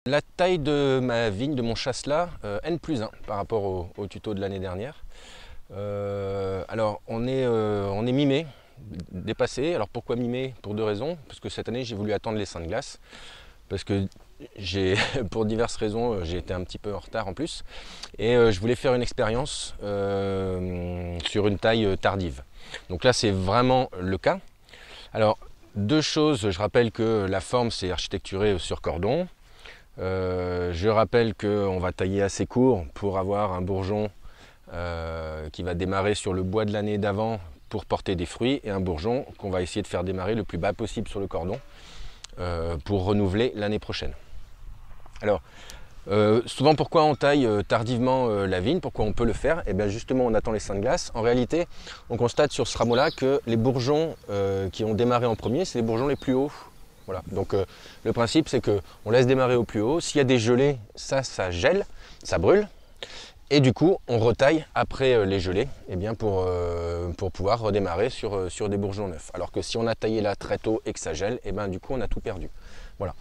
La taille de ma vigne, de mon chasselas, N+1 par rapport au tuto de l'année dernière. Alors on est mi-mai, dépassé. Alors pourquoi mi-mai? Pour deux raisons. Parce que cette année j'ai voulu attendre les seins de glace. Parce que pour diverses raisons, j'ai été un petit peu en retard en plus. Et je voulais faire une expérience sur une taille tardive. Donc là c'est vraiment le cas. Alors deux choses, je rappelle que la forme c'est architecturé sur cordon. Je rappelle qu'on va tailler assez court pour avoir un bourgeon qui va démarrer sur le bois de l'année d'avant pour porter des fruits, et un bourgeon qu'on va essayer de faire démarrer le plus bas possible sur le cordon pour renouveler l'année prochaine. Alors souvent pourquoi on taille tardivement la vigne, pourquoi on peut le faire? Et bien justement on attend les seins de glace. En réalité on constate sur ce rameau là que les bourgeons qui ont démarré en premier, c'est les bourgeons les plus hauts. Voilà. Donc le principe c'est qu'on laisse démarrer au plus haut. S'il y a des gelées, ça gèle, ça brûle. Et du coup on retaille après les gelées, eh bien pour pouvoir redémarrer sur des bourgeons neufs. Alors que si on a taillé là très tôt et que ça gèle, eh bien du coup on a tout perdu. Voilà.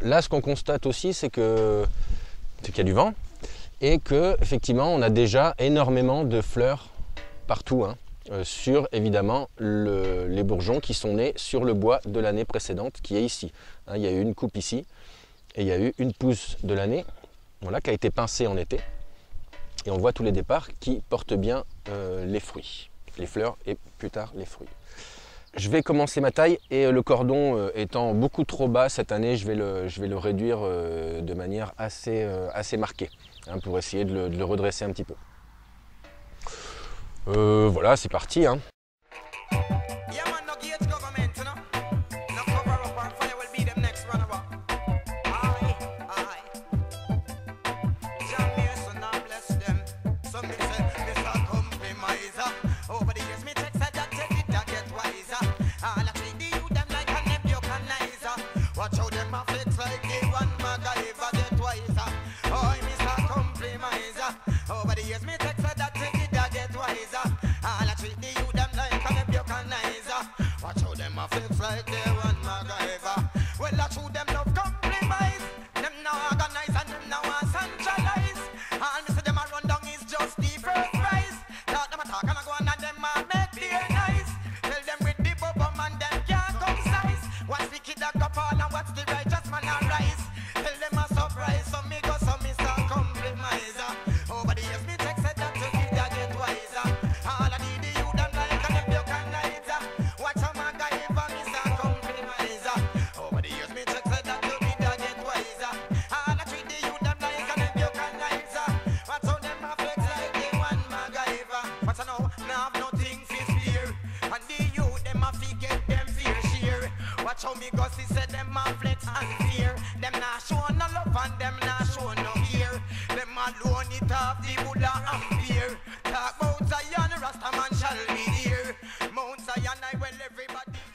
Là ce qu'on constate aussi c'est qu'il y a du vent et qu'effectivement on a déjà énormément de fleurs partout, hein. Sur évidemment les bourgeons qui sont nés sur le bois de l'année précédente qui est ici. Hein, il y a eu une coupe ici et il y a eu une pousse de l'année, voilà, qui a été pincée en été. Et on voit tous les départs qui portent bien les fruits, les fleurs et plus tard les fruits. Je vais commencer ma taille et le cordon étant beaucoup trop bas cette année, je vais le réduire de manière assez marquée, hein, pour essayer de le redresser un petit peu. Voilà, c'est parti, hein.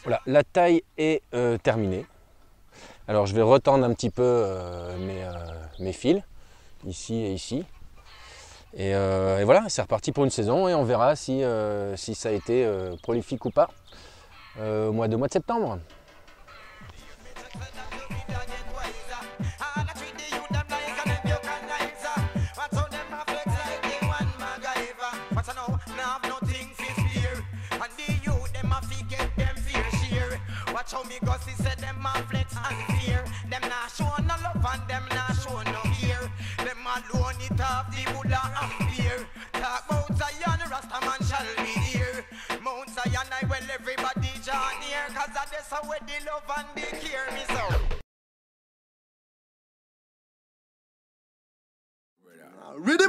Voilà, la taille est terminée. Alors je vais retendre un petit peu mes fils, ici et ici. Et voilà, c'est reparti pour une saison et on verra si ça a été prolifique ou pas au mois de septembre. How me go see say them a flex and fear. Them not show no love and them not show no fear. Them alone it off the Buddha and fear. Talk about Zion, Rastaman shall be here. Mount Zion I well everybody join here. Cause of this how the love and the care me so. Ready,